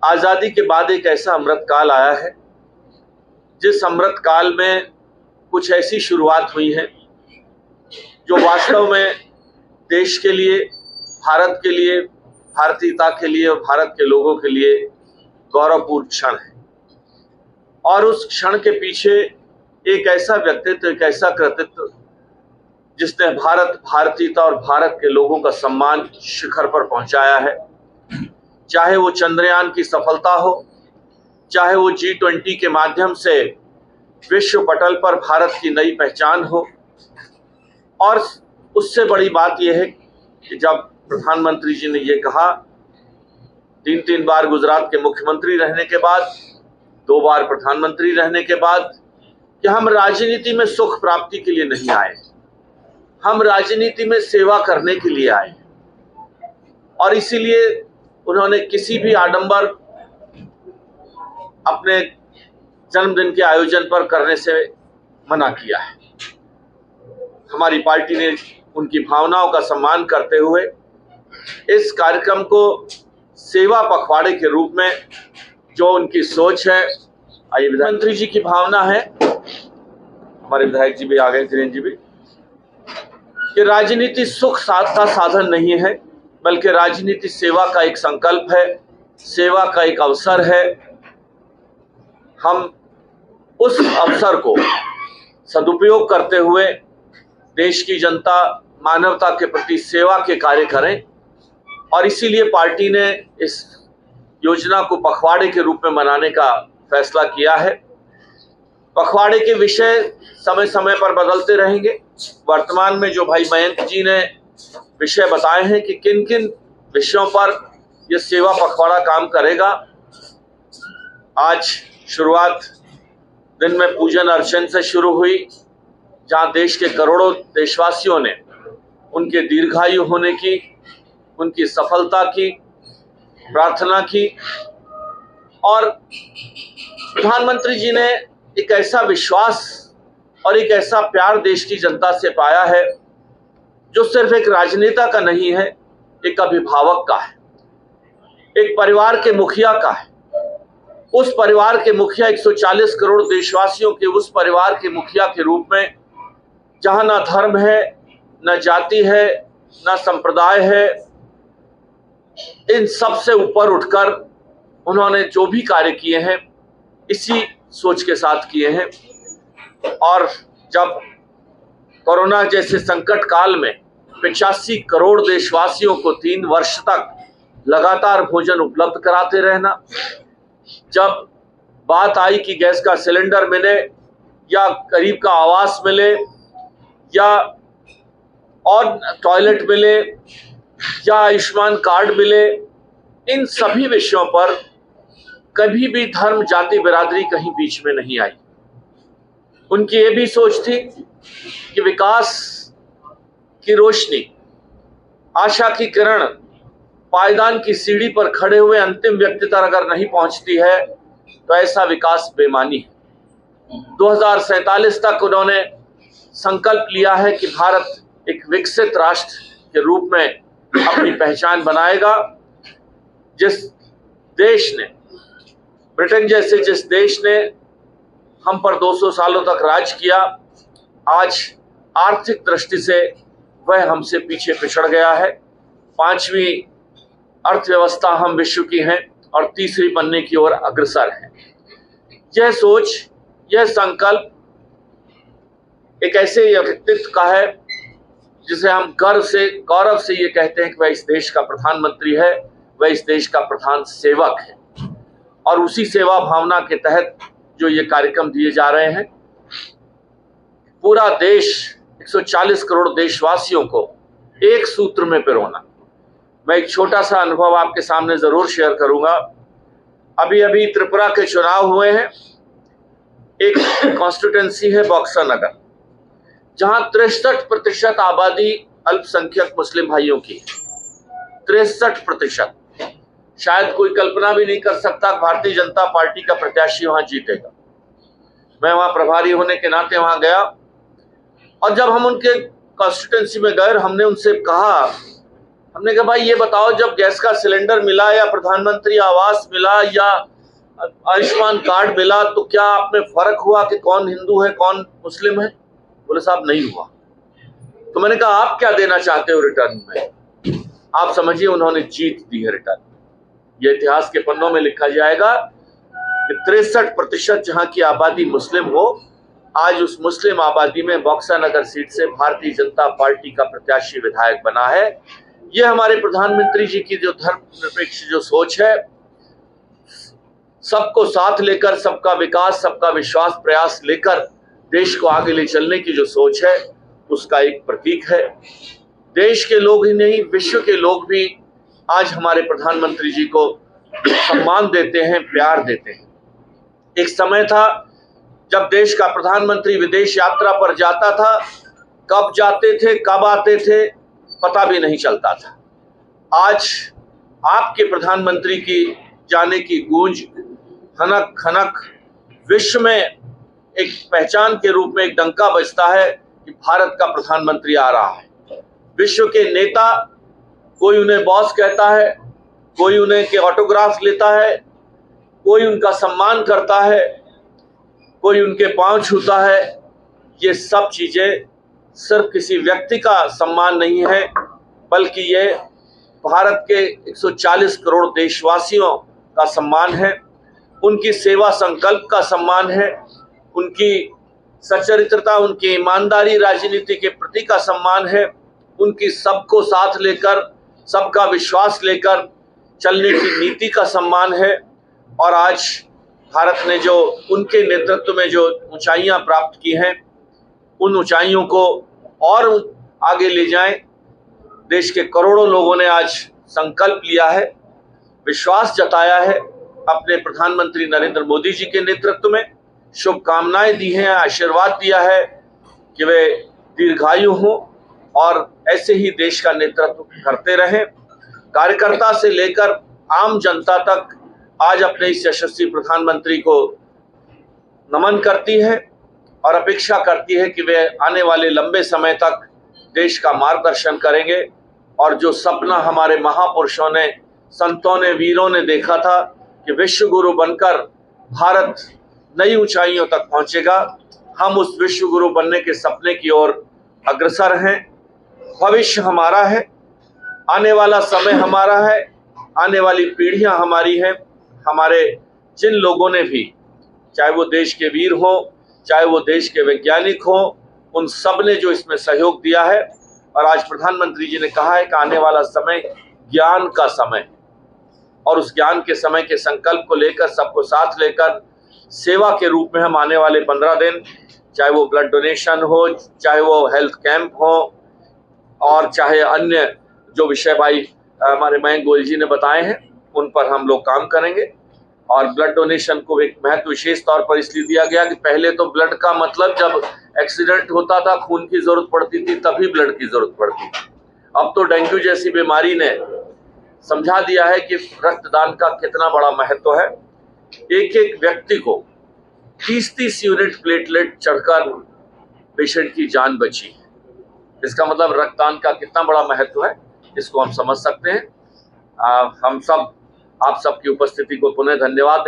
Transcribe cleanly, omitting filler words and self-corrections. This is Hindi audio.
आज़ादी के बाद एक ऐसा अमृत काल आया है जिस अमृत काल में कुछ ऐसी शुरुआत हुई है जो वास्तव में देश के लिए, भारत के लिए, भारतीयता के लिए और भारत के लोगों के लिए गौरवपूर्ण क्षण है। और उस क्षण के पीछे एक ऐसा व्यक्तित्व, एक ऐसा कृतित्व जिसने भारत, भारतीयता और भारत के लोगों का सम्मान शिखर पर पहुंचाया है। चाहे वो चंद्रयान की सफलता हो, चाहे वो G20 के माध्यम से विश्व पटल पर भारत की नई पहचान हो, और उससे बड़ी बात यह है कि जब प्रधानमंत्री जी ने ये कहा, 3 बार गुजरात के मुख्यमंत्री रहने के बाद, 2 बार प्रधानमंत्री रहने के बाद, कि हम राजनीति में सुख प्राप्ति के लिए नहीं आए, हम राजनीति में सेवा करने के लिए आए। और इसीलिए उन्होंने किसी भी आडंबर अपने जन्मदिन के आयोजन पर करने से मना किया है। हमारी पार्टी ने उनकी भावनाओं का सम्मान करते हुए इस कार्यक्रम को सेवा पखवाड़े के रूप में, जो उनकी सोच है, आइए प्रधानमंत्री जी की भावना है, हमारे विधायक जी भी आ गए, धीरेन्द्र जी भी, कि राजनीति सुख का साधन नहीं है, बल्कि राजनीति सेवा का एक संकल्प है, सेवा का एक अवसर है। हम उस अवसर को सदुपयोग करते हुए देश की जनता, मानवता के प्रति सेवा के कार्य करें, और इसीलिए पार्टी ने इस योजना को पखवाड़े के रूप में मनाने का फैसला किया है। पखवाड़े के विषय समय समय पर बदलते रहेंगे। वर्तमान में जो भाई मयंक जी ने विषय बताए हैं कि किन किन विषयों पर यह सेवा पखवाड़ा काम करेगा। आज शुरुआत दिन में पूजन अर्चन से शुरू हुई, जहां देश के करोड़ों देशवासियों ने उनके दीर्घायु होने की, उनकी सफलता की प्रार्थना की। और प्रधानमंत्री जी ने एक ऐसा विश्वास और एक ऐसा प्यार देश की जनता से पाया है जो सिर्फ एक राजनेता का नहीं है, एक अभिभावक का है, एक परिवार के मुखिया का है। उस परिवार के मुखिया, 140 करोड़ देशवासियों के उस परिवार के मुखिया के रूप में, जहां ना धर्म है, न जाति है, न संप्रदाय है, इन सब से ऊपर उठकर उन्होंने जो भी कार्य किए हैं इसी सोच के साथ किए हैं। और जब कोरोना जैसे संकट काल में 85 करोड़ देशवासियों को 3 वर्ष तक लगातार भोजन उपलब्ध कराते रहना, जब बात आई कि गैस का सिलेंडर मिले या गरीब का आवास मिले या और टॉयलेट मिले या आयुष्मान कार्ड मिले, इन सभी विषयों पर कभी भी धर्म, जाति, बिरादरी कहीं बीच में नहीं आई। उनकी ये भी सोच थी कि विकास की रोशनी, आशा की किरण पायदान की सीढ़ी पर खड़े हुए अंतिम व्यक्ति तक अगर नहीं पहुंचती है तो ऐसा विकास बेमानी है। 2047 तक उन्होंने संकल्प लिया है कि भारत एक विकसित राष्ट्र के रूप में अपनी पहचान बनाएगा। जिस देश ने, ब्रिटेन जैसे जिस देश ने हम पर 200 सालों तक राज किया, आज आर्थिक दृष्टि से वह हमसे पीछे पिछड़ गया है। 5वीं अर्थव्यवस्था हम विश्व की हैं और तीसरी बनने की ओर अग्रसर है। यह सोच, यह संकल्प एक ऐसे व्यक्तित्व का है जिसे हम गर्व से, गौरव से ये कहते हैं कि वह इस देश का प्रधानमंत्री है, वह इस देश का प्रधान सेवक है। और उसी सेवा भावना के तहत जो ये कार्यक्रम दिए जा रहे हैं, पूरा देश, 140 करोड़ देशवासियों को एक सूत्र में पिरोना। मैं एक छोटा सा अनुभव आपके सामने जरूर शेयर करूंगा। अभी अभी त्रिपुरा के चुनाव हुए हैं। एक कॉन्स्टिट्यूएंसी है बक्सर नगर, जहां 63% आबादी अल्पसंख्यक मुस्लिम भाइयों की, 63%। शायद कोई कल्पना भी नहीं कर सकता भारतीय जनता पार्टी का प्रत्याशी वहां जीतेगा। मैं वहां प्रभारी होने के नाते वहां गया, और जब हम उनके कॉन्स्टिट्यूएंसी में गए, हमने उनसे कहा हमने कहा भाई ये बताओ, जब गैस का सिलेंडर मिला या प्रधानमंत्री आवास मिला या आयुष्मान कार्ड मिला तो क्या आप में फर्क हुआ कि कौन हिंदू है कौन मुस्लिम है? बोले साहब नहीं हुआ। तो मैंने कहा आप क्या देना चाहते हो रिटर्न में? आप समझिए उन्होंने जीत दी है रिटर्न। ये इतिहास के पन्नों में लिखा जाएगा कि 63% जहां की आबादी मुस्लिम हो, आज उस मुस्लिम आबादी में बक्सा नगर सीट से भारतीय जनता पार्टी का प्रत्याशी विधायक बना है। ये हमारे प्रधानमंत्री जी की जो धर्मनिरपेक्ष जो सोच है, सबको साथ लेकर, सबका विकास, सबका विश्वास, प्रयास लेकर देश को आगे ले चलने की जो सोच है, उसका एक प्रतीक है। देश के लोग ही नहीं, विश्व के लोग भी आज हमारे प्रधानमंत्री जी को सम्मान देते हैं, प्यार देते हैं। एक समय था जब देश का प्रधानमंत्री विदेश यात्रा पर जाता था, कब जाते थे कब आते थे पता भी नहीं चलता था। आज आपके प्रधानमंत्री की जाने की गूंज खनक खनक विश्व में एक पहचान के रूप में एक डंका बजता है कि भारत का प्रधानमंत्री आ रहा है। विश्व के नेता, कोई उन्हें बॉस कहता है, कोई उन्हें के ऑटोग्राफ लेता है, कोई उनका सम्मान करता है, कोई उनके पांव छूता है। ये सब चीजें सिर्फ किसी व्यक्ति का सम्मान नहीं है, बल्कि ये भारत के 140 करोड़ देशवासियों का सम्मान है, उनकी सेवा संकल्प का सम्मान है, उनकी सच्चरित्रता, उनकी ईमानदारी राजनीति के प्रति का सम्मान है, उनकी सबको साथ लेकर, सबका विश्वास लेकर चलने की नीति का सम्मान है। और आज भारत ने जो उनके नेतृत्व में जो ऊंचाइयां प्राप्त की हैं, उन ऊंचाइयों को और आगे ले जाएं। देश के करोड़ों लोगों ने आज संकल्प लिया है, विश्वास जताया है अपने प्रधानमंत्री नरेंद्र मोदी जी के नेतृत्व में, शुभकामनाएं दी हैं, आशीर्वाद दिया है कि वे दीर्घायु हों और ऐसे ही देश का नेतृत्व करते रहें। कार्यकर्ता से लेकर आम जनता तक आज अपने इस यशस्वी प्रधानमंत्री को नमन करती है और अपेक्षा करती है कि वे आने वाले लंबे समय तक देश का मार्गदर्शन करेंगे। और जो सपना हमारे महापुरुषों ने, संतों ने, वीरों ने देखा था कि विश्व गुरु बनकर भारत नई ऊंचाइयों तक पहुंचेगा, हम उस विश्व गुरु बनने के सपने की ओर अग्रसर हैं। भविष्य हमारा है, आने वाला समय हमारा है, आने वाली पीढ़ियां हमारी हैं। हमारे जिन लोगों ने भी, चाहे वो देश के वीर हो, चाहे वो देश के वैज्ञानिक हो, उन सब ने जो इसमें सहयोग दिया है। और आज प्रधानमंत्री जी ने कहा है कि आने वाला समय ज्ञान का समय, और उस ज्ञान के समय के संकल्प को लेकर, सबको साथ लेकर सेवा के रूप में हम आने वाले 15 दिन, चाहे वो ब्लड डोनेशन हो, चाहे वो हेल्थ कैंप हो, और चाहे अन्य जो विषय भाई हमारे मयंक गोयल जी ने बताए हैं, उन पर हम लोग काम करेंगे। और ब्लड डोनेशन को एक महत्व विशेष तौर पर इसलिए दिया गया कि पहले तो ब्लड का मतलब जब एक्सीडेंट होता था, खून की जरूरत पड़ती थी, तभी ब्लड की जरूरत पड़ती थी। अब तो डेंगू जैसी बीमारी ने समझा दिया है कि रक्तदान का कितना बड़ा महत्व है। एक एक व्यक्ति को 30-30 यूनिट प्लेटलेट चढ़कर पेशेंट की जान बची। इसका मतलब रक्तदान का कितना बड़ा महत्व है, इसको हम समझ सकते हैं। हम सब, आप सबकी उपस्थिति को पुनः धन्यवाद देते हैं।